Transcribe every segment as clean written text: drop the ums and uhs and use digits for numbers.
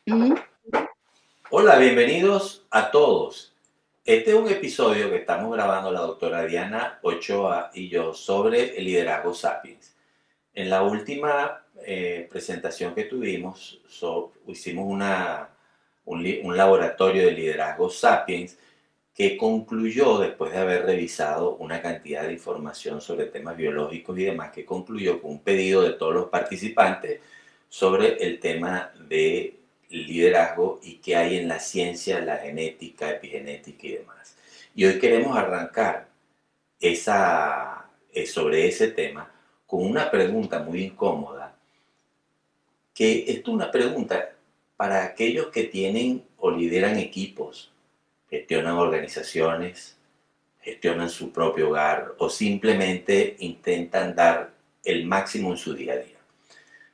Ujú. Hola, bienvenidos a todos. Este es un episodio que estamos grabando la doctora Diana Ochoa y yo sobre el liderazgo Sapiens. En la última presentación que tuvimos, hicimos un laboratorio de liderazgo Sapiens que concluyó, después de haber revisado una cantidad de información sobre temas biológicos y demás, que concluyó con un pedido de todos los participantes sobre el tema de liderazgo y qué hay en la ciencia, la genética, epigenética y demás. Y hoy queremos arrancar sobre ese tema con una pregunta muy incómoda, que es una pregunta para aquellos que tienen o lideran equipos, gestionan organizaciones, gestionan su propio hogar o simplemente intentan dar el máximo en su día a día.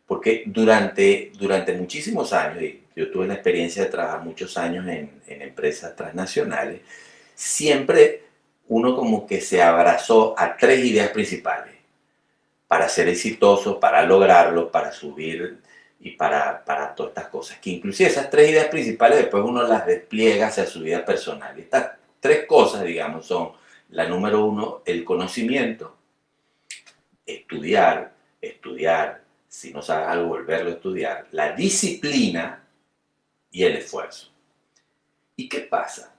Porque durante muchísimos años, y yo tuve la experiencia de trabajar muchos años en empresas transnacionales, siempre uno como que se abrazó a tres ideas principales para ser exitoso, para lograrlo, para subir y para todas estas cosas. Que inclusive esas tres ideas principales después uno las despliega hacia su vida personal. Y estas tres cosas, digamos, son la número uno, el conocimiento, estudiar, estudiar, si no sabes algo, volverlo a estudiar, la disciplina y el esfuerzo. ¿Y qué pasa?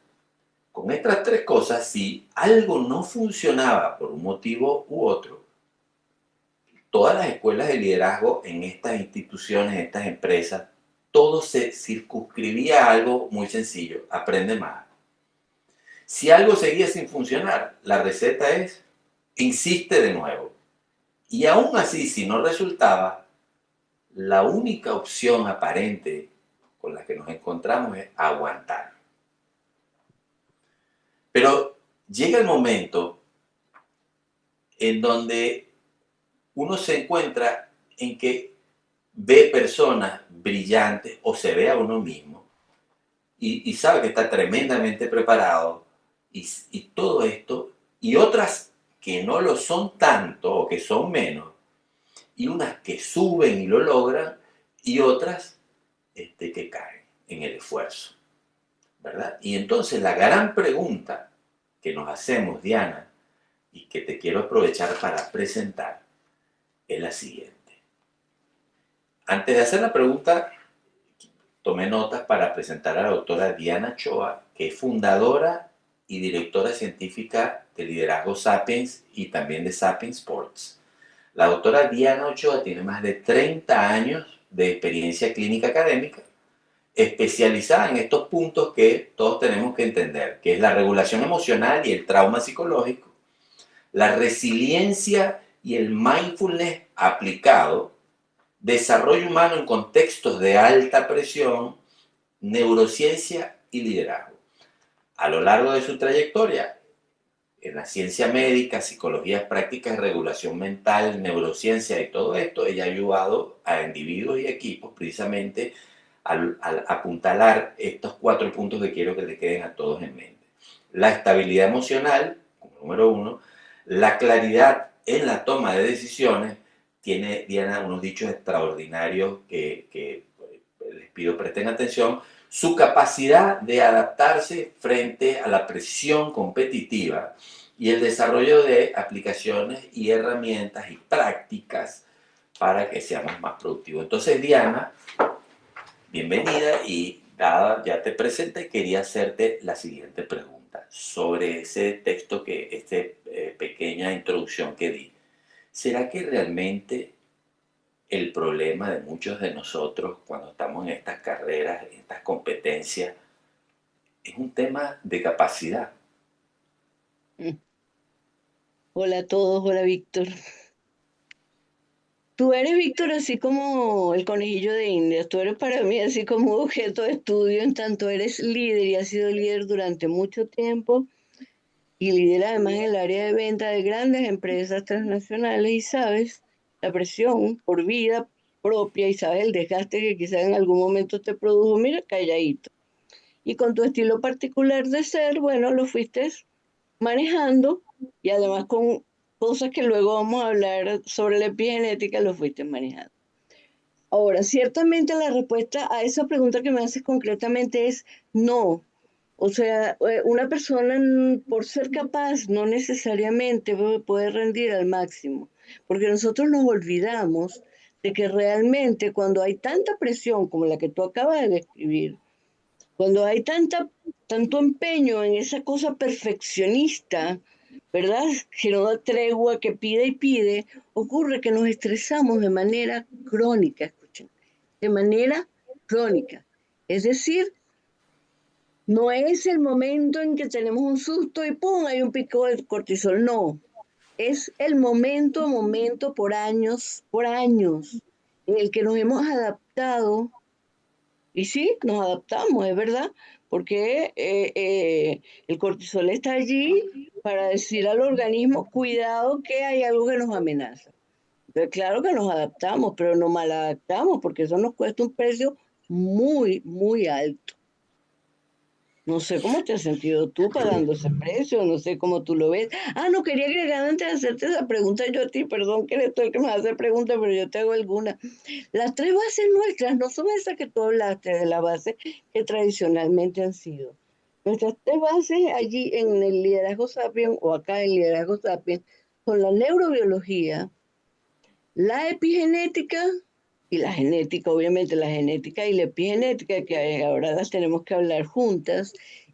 Con estas tres cosas, si algo no funcionaba por un motivo u otro, todas las escuelas de liderazgo en estas instituciones, en estas empresas, todo se circunscribía a algo muy sencillo, aprende más. Si algo seguía sin funcionar, la receta es, insiste de nuevo. Y aún así, si no resultaba, la única opción aparente con la que nos encontramos es aguantar. Pero llega el momento en donde uno se encuentra en que ve personas brillantes o se ve a uno mismo y sabe que está tremendamente preparado y todo esto, y otras que no lo son tanto o que son menos, y unas que suben y lo logran, y otras que caen en el esfuerzo, ¿verdad? Y entonces la gran pregunta que nos hacemos, Diana, y que te quiero aprovechar para presentar, es la siguiente. Antes de hacer la pregunta, tomé notas para presentar a la doctora Diana Choa, que es fundadora y directora científica de Liderazgo Sapiens y también de Sapiens Sports. La doctora Diana Ochoa tiene más de 30 años de experiencia clínica académica, especializada en estos puntos que todos tenemos que entender, que es la regulación emocional y el trauma psicológico, la resiliencia y el mindfulness aplicado, desarrollo humano en contextos de alta presión, neurociencia y liderazgo. A lo largo de su trayectoria, en la ciencia médica, psicología prácticas, regulación mental, neurociencia y todo esto, ella ha ayudado a individuos y equipos precisamente al apuntalar estos cuatro puntos que quiero que le queden a todos en mente. La estabilidad emocional, como número uno, la claridad en la toma de decisiones, tiene Diana unos dichos extraordinarios que les pido presten atención, su capacidad de adaptarse frente a la presión competitiva y el desarrollo de aplicaciones y herramientas y prácticas para que seamos más productivos. Entonces, Diana, bienvenida y dada ya te presenté, quería hacerte la siguiente pregunta sobre ese texto pequeña introducción que di. ¿Será que realmente el problema de muchos de nosotros cuando estamos en estas carreras, en estas competencias, es un tema de capacidad? Mm. Hola a todos, hola Víctor. Tú eres Víctor así como el conejillo de Indias, tú eres para mí así como un objeto de estudio en tanto eres líder y has sido líder durante mucho tiempo y líder además en el área de venta de grandes empresas transnacionales y sabes la presión por vida propia y sabes el desgaste que quizás en algún momento te produjo, mira, calladito. Y con tu estilo particular de ser, bueno, lo fuiste manejando y además con cosas que luego vamos a hablar sobre la epigenética, lo fuiste manejando. Ahora, ciertamente la respuesta a esa pregunta que me haces concretamente es no. O sea, una persona por ser capaz no necesariamente puede rendir al máximo, porque nosotros nos olvidamos de que realmente cuando hay tanta presión como la que tú acabas de describir, cuando hay tanto empeño en esa cosa perfeccionista, ¿verdad? Que no da tregua, que pide y pide, ocurre que nos estresamos de manera crónica, escuchen, de manera crónica. Es decir, no es el momento en que tenemos un susto y ¡pum! Hay un pico de cortisol. No, es el momento a momento por años, en el que nos hemos adaptado. Y sí, nos adaptamos, es verdad, porque el cortisol está allí para decir al organismo, cuidado que hay algo que nos amenaza. Entonces, claro que nos adaptamos, pero no mal adaptamos, porque eso nos cuesta un precio muy, muy alto. No sé cómo te has sentido tú pagando ese precio, no sé cómo tú lo ves. Ah, no, quería agregar antes de hacerte esa pregunta yo a ti, perdón que eres tú el que me hace preguntas, pero yo te hago alguna. Las tres bases nuestras no son esas que tú hablaste de las bases que tradicionalmente han sido. Nuestras tres bases allí en el liderazgo sapiens o acá en liderazgo sapiens son la neurobiología, la epigenética y la genética, obviamente la genética y la epigenética, que ahora las tenemos que hablar juntas,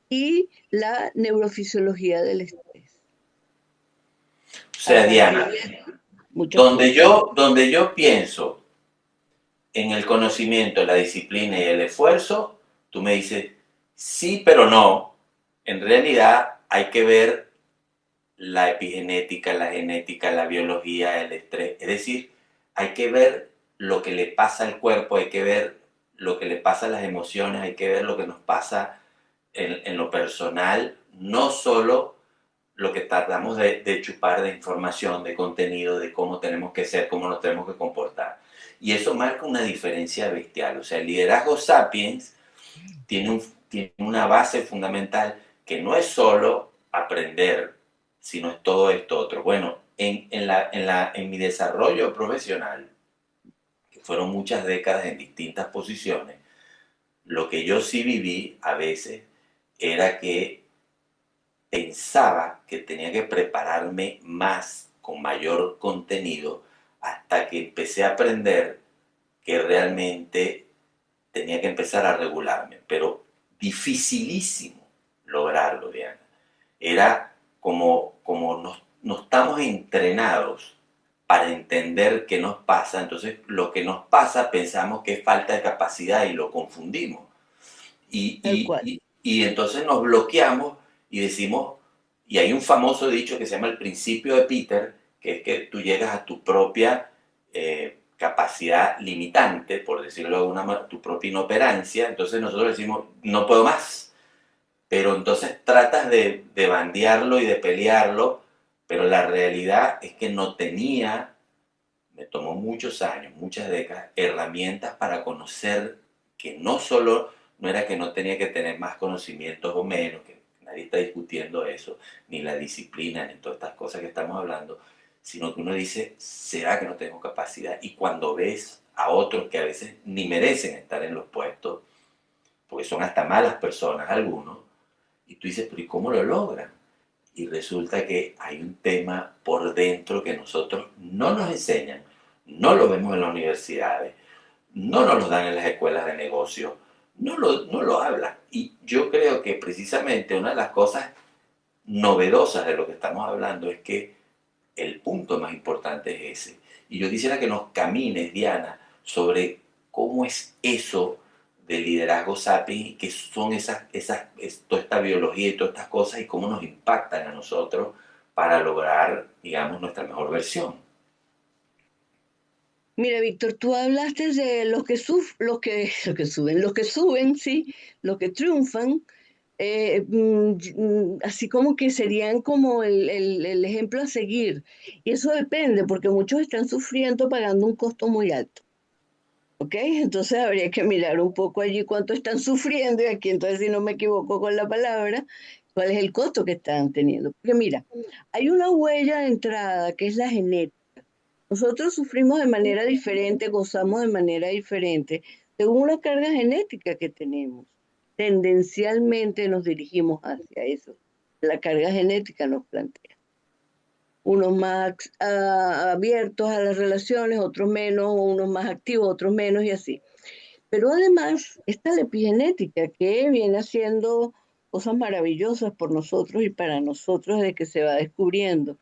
y la neurofisiología del estrés. O A sea, partir Diana, de muchas cosas. donde yo pienso en el conocimiento, la disciplina y el esfuerzo, tú me dices, sí, pero no. En realidad hay que ver la epigenética, la genética, la biología, el estrés. Es decir, hay que ver lo que le pasa al cuerpo, hay que ver lo que le pasa a las emociones, hay que ver lo que nos pasa en lo personal, no solo lo que tratamos de chupar de información, de contenido, de cómo tenemos que ser, cómo nos tenemos que comportar. Y eso marca una diferencia bestial. O sea, el liderazgo sapiens tiene una base fundamental que no es solo aprender, sino es todo esto otro. Bueno, en mi desarrollo profesional, que fueron muchas décadas en distintas posiciones, lo que yo sí viví a veces era que pensaba que tenía que prepararme más, con mayor contenido, hasta que empecé a aprender que realmente tenía que empezar a regularme, pero dificilísimo lograrlo, Diana. Era como no estamos entrenados para entender qué nos pasa, entonces lo que nos pasa pensamos que es falta de capacidad y lo confundimos. Y, Tal cual. y entonces nos bloqueamos y decimos, y hay un famoso dicho que se llama el principio de Peter, que es que tú llegas a tu propia capacidad limitante, por decirlo de alguna manera, tu propia inoperancia, entonces nosotros decimos, no puedo más, pero entonces tratas de bandearlo y de pelearlo, pero la realidad es que no tenía, me tomó muchos años, muchas décadas, herramientas para conocer que no solo no era que no tenía que tener más conocimientos o menos, que nadie está discutiendo eso, ni la disciplina, ni todas estas cosas que estamos hablando, sino que uno dice, ¿será que no tengo capacidad? Y cuando ves a otros que a veces ni merecen estar en los puestos, porque son hasta malas personas algunos, y tú dices, pero ¿y cómo lo logran? Y resulta que hay un tema por dentro que nosotros no nos enseñan, no lo vemos en las universidades, no nos lo dan en las escuelas de negocio, no lo hablan. Y yo creo que precisamente una de las cosas novedosas de lo que estamos hablando es que el punto más importante es ese. Y yo quisiera que nos camines, Diana, sobre cómo es eso del liderazgo sapiens y qué son toda esta biología y todas estas cosas y cómo nos impactan a nosotros para lograr, digamos, nuestra mejor versión. Mira, Víctor, tú hablaste de los que suben, sí, los que triunfan, así como que serían como el ejemplo a seguir. Y eso depende, porque muchos están sufriendo pagando un costo muy alto. ¿Ok? Entonces habría que mirar un poco allí cuánto están sufriendo y aquí entonces si no me equivoco con la palabra, cuál es el costo que están teniendo. Porque mira, hay una huella de entrada que es la genética. Nosotros sufrimos de manera diferente, gozamos de manera diferente, según una carga genética que tenemos. Tendencialmente nos dirigimos hacia eso. La carga genética nos plantea. Unos más abiertos a las relaciones, otros menos, unos más activos, otros menos y así. Pero además está la epigenética que viene haciendo cosas maravillosas por nosotros y para nosotros desde que se va descubriendo,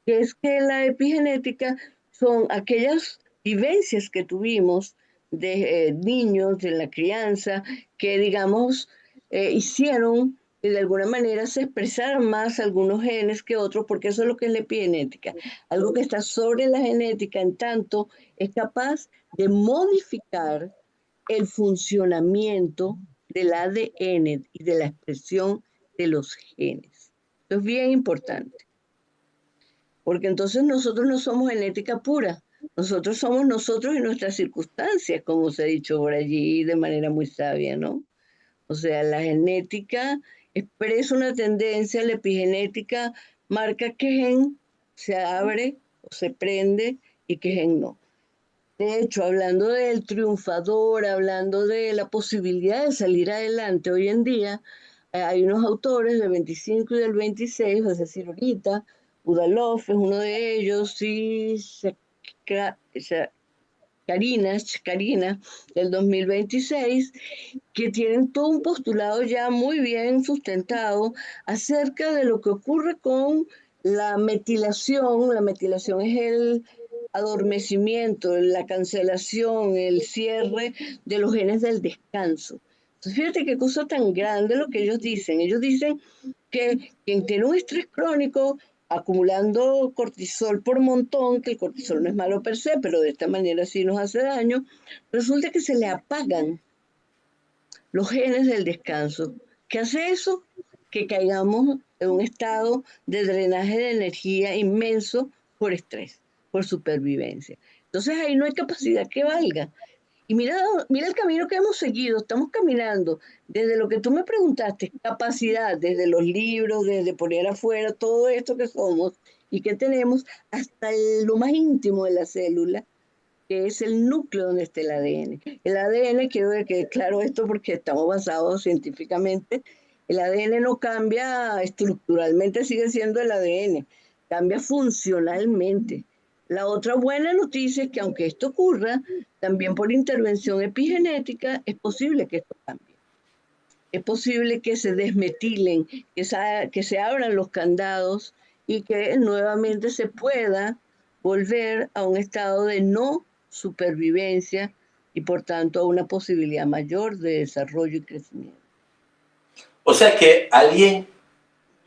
que es que la epigenética son aquellas vivencias que tuvimos de niños, de la crianza, que digamos hicieron que de alguna manera se expresaran más algunos genes que otros, porque eso es lo que es la epigenética, algo que está sobre la genética, en tanto es capaz de modificar el funcionamiento del ADN y de la expresión de los genes. Esto es bien importante, porque entonces nosotros no somos genética pura, nosotros somos nosotros y nuestras circunstancias, como se ha dicho por allí de manera muy sabia, ¿no? O sea, la genética expresa una tendencia, la epigenética marca qué gen se abre o se prende y qué gen no. De hecho, hablando del triunfador, hablando de la posibilidad de salir adelante hoy en día, hay unos autores del 25 y del 26, es decir, ahorita, Udalov es uno de ellos, y Karina, del 2026, que tienen todo un postulado ya muy bien sustentado acerca de lo que ocurre con la metilación. La metilación es el adormecimiento, la cancelación, el cierre de los genes del descanso. Entonces, fíjate qué cosa tan grande lo que ellos dicen. Ellos dicen que quien tiene un estrés crónico acumulando cortisol por montón, que el cortisol no es malo per se, pero de esta manera sí nos hace daño, resulta que se le apagan los genes del descanso. ¿Qué hace eso? Que caigamos en un estado de drenaje de energía inmenso por estrés, por supervivencia. Entonces ahí no hay capacidad que valga. Y mira el camino que hemos seguido, estamos caminando desde lo que tú me preguntaste, capacidad, desde los libros, desde poner afuera todo esto que somos y que tenemos, hasta lo más íntimo de la célula, que es el núcleo donde está el ADN. El ADN, quiero que quede claro esto porque estamos basados científicamente, el ADN no cambia estructuralmente, sigue siendo el ADN, cambia funcionalmente. La otra buena noticia es que aunque esto ocurra, también por intervención epigenética es posible que esto cambie. Es posible que se desmetilen, que se abran los candados y que nuevamente se pueda volver a un estado de no supervivencia y por tanto a una posibilidad mayor de desarrollo y crecimiento. O sea que alguien,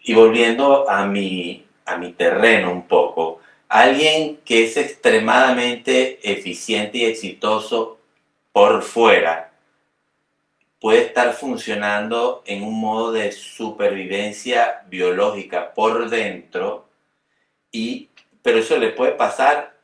y volviendo a mi terreno un poco, alguien que es extremadamente eficiente y exitoso por fuera, puede estar funcionando en un modo de supervivencia biológica por dentro, y, pero eso le puede pasar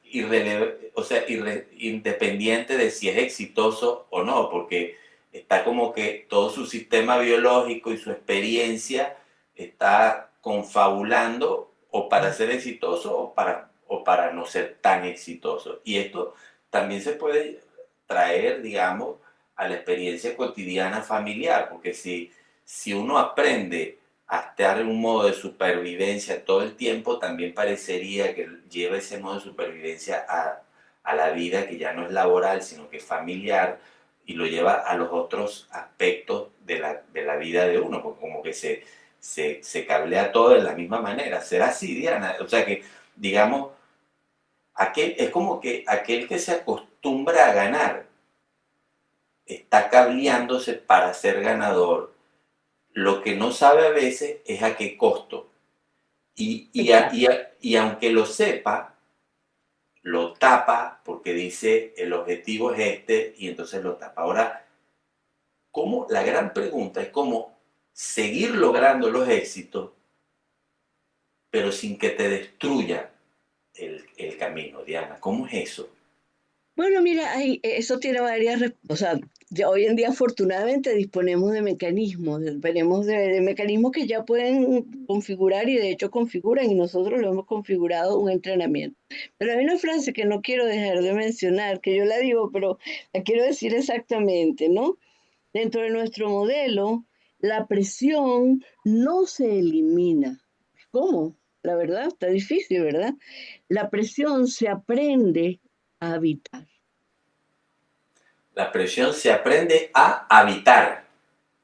o sea, independiente de si es exitoso o no, porque está como que todo su sistema biológico y su experiencia está confabulando o para ser exitoso o para no ser tan exitoso. Y esto también se puede traer, digamos, a la experiencia cotidiana familiar, porque si uno aprende a estar en un modo de supervivencia todo el tiempo, también parecería que lleva ese modo de supervivencia a la vida que ya no es laboral, sino que es familiar, y lo lleva a los otros aspectos de la vida de uno, porque como que se cablea todo de la misma manera. ¿Será así, Diana? O sea que, digamos, es como que aquel que se acostumbra a ganar está cableándose para ser ganador. Lo que no sabe a veces es a qué costo. Exacto. Y aunque lo sepa, lo tapa porque dice el objetivo es este y entonces lo tapa. Ahora, la gran pregunta es cómo seguir logrando los éxitos, pero sin que te destruya camino, Diana. ¿Cómo es eso? Bueno, mira, eso tiene varias, o sea, ya hoy en día afortunadamente disponemos de mecanismos, de mecanismos que ya pueden configurar y de hecho configuran y nosotros lo hemos configurado un entrenamiento. Pero hay una frase que no quiero dejar de mencionar, que yo la digo, pero la quiero decir exactamente, ¿no? Dentro de nuestro modelo, la presión no se elimina. ¿Cómo? La verdad, está difícil, ¿verdad? La presión se aprende a habitar. La presión se aprende a habitar.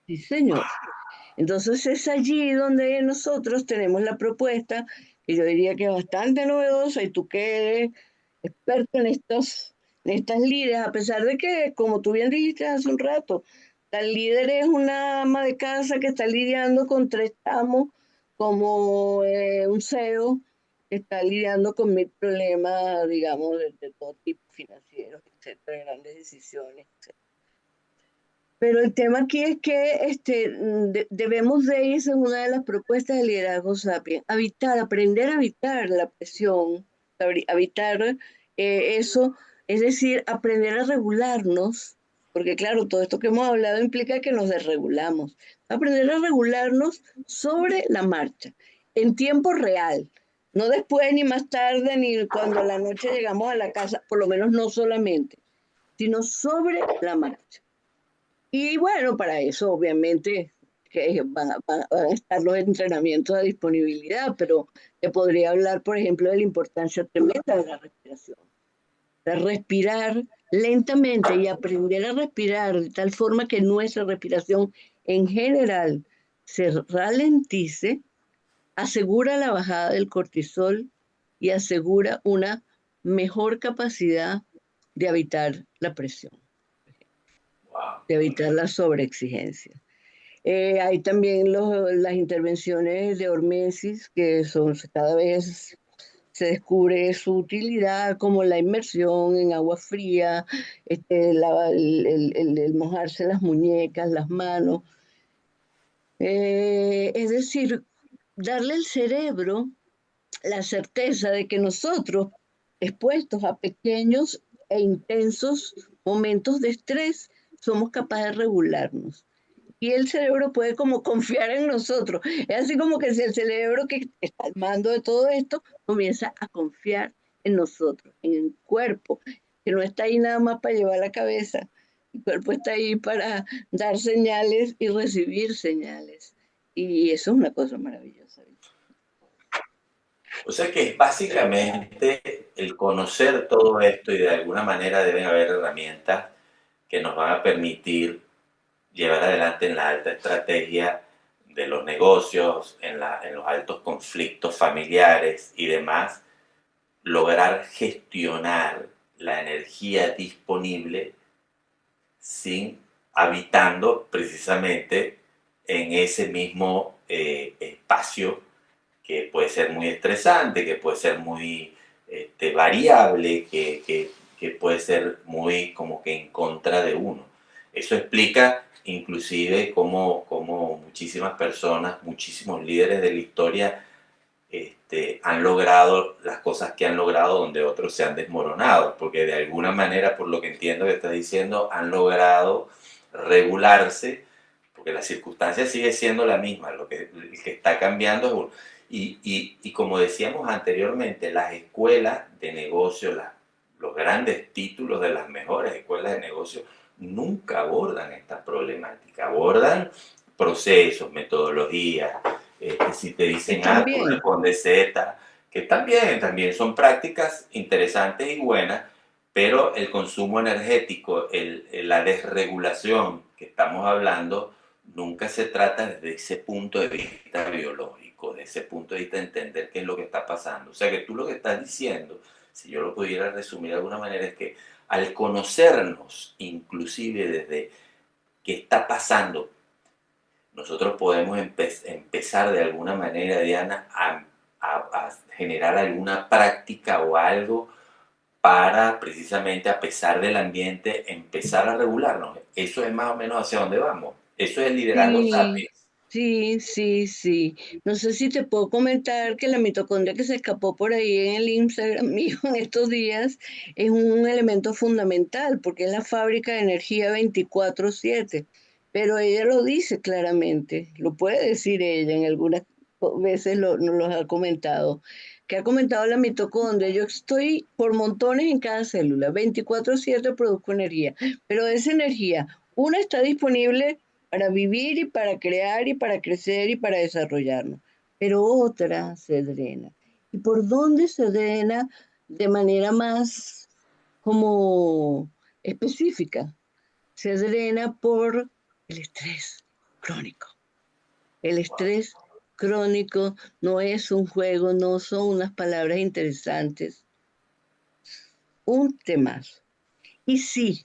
Sí, señor. Entonces es allí donde nosotros tenemos la propuesta, que yo diría que es bastante novedosa, y tú que eres experto en estas líderes, a pesar de que, como tú bien dijiste hace un rato, la líder es una ama de casa que está lidiando con tres amos, como un CEO, que está lidiando con mil problemas, digamos, de todo tipo, financieros, etcétera, grandes decisiones, etcétera. Pero el tema aquí es que debemos de ir, en una de las propuestas de liderazgo Sapiens, habitar, aprender a habitar la presión, habitar eso, es decir, aprender a regularnos, porque claro, todo esto que hemos hablado implica que nos desregulamos. Aprender a regularnos sobre la marcha, en tiempo real, no después ni más tarde ni cuando a la noche llegamos a la casa, por lo menos no solamente, sino sobre la marcha. Y bueno, para eso obviamente que van a estar los entrenamientos a disponibilidad, pero te podría hablar, por ejemplo, de la importancia tremenda de la respiración. De respirar lentamente y aprender a respirar de tal forma que nuestra respiración en general se ralentice, asegura la bajada del cortisol y asegura una mejor capacidad de evitar la presión, Wow. de evitar la sobreexigencia. Hay también las intervenciones de hormesis, que son cada vez se descubre su utilidad, como la inmersión en agua fría, el mojarse las muñecas, las manos. Es decir, darle al cerebro la certeza de que nosotros, expuestos a pequeños e intensos momentos de estrés, somos capaces de regularnos y el cerebro puede como confiar en nosotros. Es así como que si el cerebro que está al mando de todo esto comienza a confiar en nosotros, en el cuerpo, que no está ahí nada más para llevar la cabeza. El cuerpo está ahí para dar señales y recibir señales. Y eso es una cosa maravillosa. O sea que es básicamente el conocer todo esto y de alguna manera deben haber herramientas que nos van a permitir llevar adelante en la alta estrategia de los negocios, en los altos conflictos familiares y demás, lograr gestionar la energía disponible sin habitando precisamente en ese mismo espacio que puede ser muy estresante, que puede ser muy variable, que puede ser muy como que en contra de uno. Eso explica inclusive cómo muchísimas personas, muchísimos líderes de la historia han logrado las cosas que han logrado donde otros se han desmoronado, porque de alguna manera, por lo que entiendo que estás diciendo, han logrado regularse, porque la circunstancia sigue siendo la misma, el que está cambiando es uno. Y como decíamos anteriormente, las escuelas de negocio, los grandes títulos de las mejores escuelas de negocio, nunca abordan esta problemática, abordan procesos, metodologías, si te dicen Están A, tú bien. respondes Z, que también son prácticas interesantes y buenas, pero el consumo energético, la desregulación que estamos hablando, nunca se trata desde ese punto de vista biológico, de ese punto de vista de entender qué es lo que está pasando. O sea que tú lo que estás diciendo, si yo lo pudiera resumir de alguna manera, es que al conocernos, inclusive desde qué está pasando, nosotros podemos empezar de alguna manera, Diana, a generar alguna práctica o algo para precisamente, a pesar del ambiente, empezar a regularnos. Eso es más o menos hacia dónde vamos. Eso es el liderazgo Sí, sapiens. Sí, sí, sí. No sé si te puedo comentar que la mitocondria que se escapó por ahí en el Instagram mío en estos días es un elemento fundamental porque es la fábrica de energía 24/7. Pero ella lo dice claramente, lo puede decir ella en algunas veces nos lo ha comentado, que ha comentado la mitocondria. Yo estoy por montones en cada célula, 24/7 produzco energía, pero esa energía, una está disponible para vivir y para crear y para crecer y para desarrollarnos. Pero otra se drena. ¿Y por dónde se drena de manera más como específica? Se drena por el estrés crónico. El estrés crónico no es un juego, no son unas palabras interesantes, un temazo. Y sí,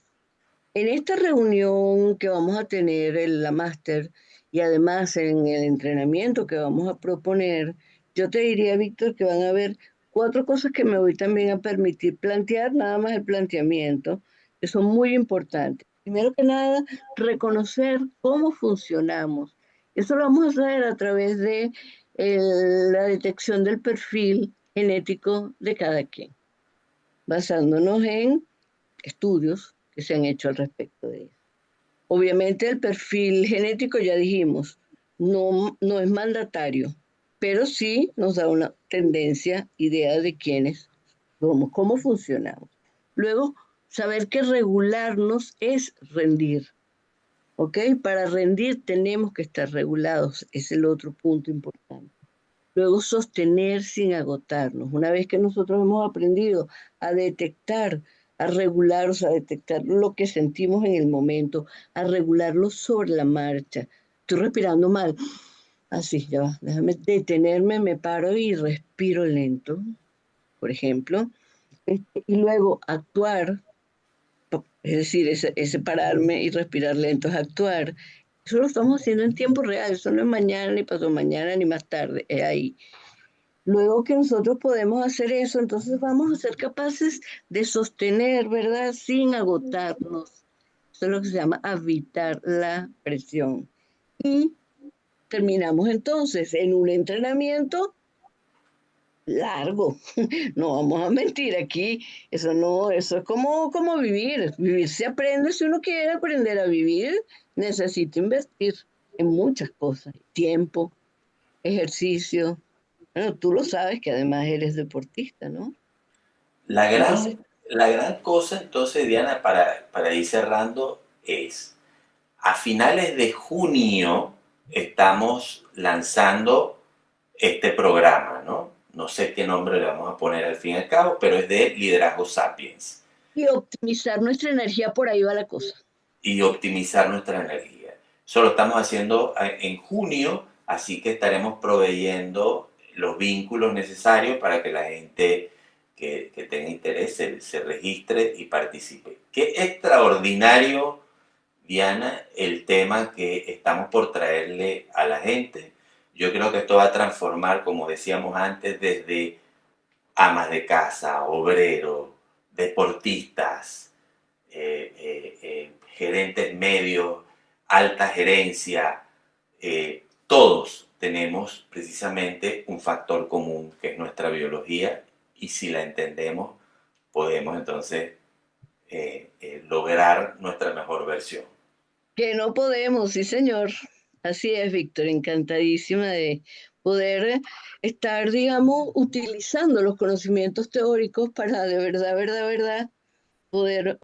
en esta reunión que vamos a tener en la máster y además en el entrenamiento que vamos a proponer, yo te diría, Víctor, que van a haber cuatro cosas que me voy también a permitir plantear, nada más el planteamiento, que son muy importantes. Primero que nada, reconocer cómo funcionamos. Eso lo vamos a hacer a través de la detección del perfil genético de cada quien, basándonos en estudios que se han hecho al respecto de eso. Obviamente el perfil genético, ya dijimos, no es mandatario, pero sí nos da una tendencia, idea de quiénes somos, cómo funcionamos. Luego, saber que regularnos es rendir, ¿ok? Para rendir tenemos que estar regulados, es el otro punto importante. Luego, sostener sin agotarnos. Una vez que nosotros hemos aprendido a detectar, a regular, o sea, a detectar lo que sentimos en el momento, a regularlo sobre la marcha. Estoy respirando mal. Así, ya va. Déjame detenerme, me paro y respiro lento, por ejemplo. Y luego actuar, es decir, ese pararme y respirar lento es actuar. Eso lo estamos haciendo en tiempo real, eso no es mañana, ni pasado mañana, ni más tarde, es ahí. Luego que nosotros podemos hacer eso, entonces vamos a ser capaces de sostener, ¿verdad? Sin agotarnos. Eso es lo que se llama evitar la presión. Y terminamos entonces en un entrenamiento largo. No vamos a mentir aquí. Eso no, eso es como vivir. Vivir se aprende. Si uno quiere aprender a vivir, necesita invertir en muchas cosas. Tiempo, ejercicio. Bueno, tú lo sabes que además eres deportista, ¿no? La Entonces, la gran cosa entonces, Diana, para ir cerrando es, a finales de junio estamos lanzando este programa, ¿no? No sé qué nombre le vamos a poner al fin y al cabo, pero es de Liderazgo Sapiens y optimizar nuestra energía, por ahí va la cosa. y optimizar nuestra energía. Eso lo estamos haciendo en junio, así que estaremos proveyendo los vínculos necesarios para que la gente que tenga interés se registre y participe. Qué extraordinario, Diana, el tema que estamos por traerle a la gente. Yo creo que esto va a transformar, como decíamos antes, desde amas de casa, obreros, deportistas, gerentes medios, alta gerencia, todos tenemos precisamente un factor común que es nuestra biología y si la entendemos podemos entonces lograr nuestra mejor versión. Que no podemos, sí, señor. Así es, Víctor, encantadísima de poder estar, digamos, utilizando los conocimientos teóricos para de verdad, verdad, verdad, poder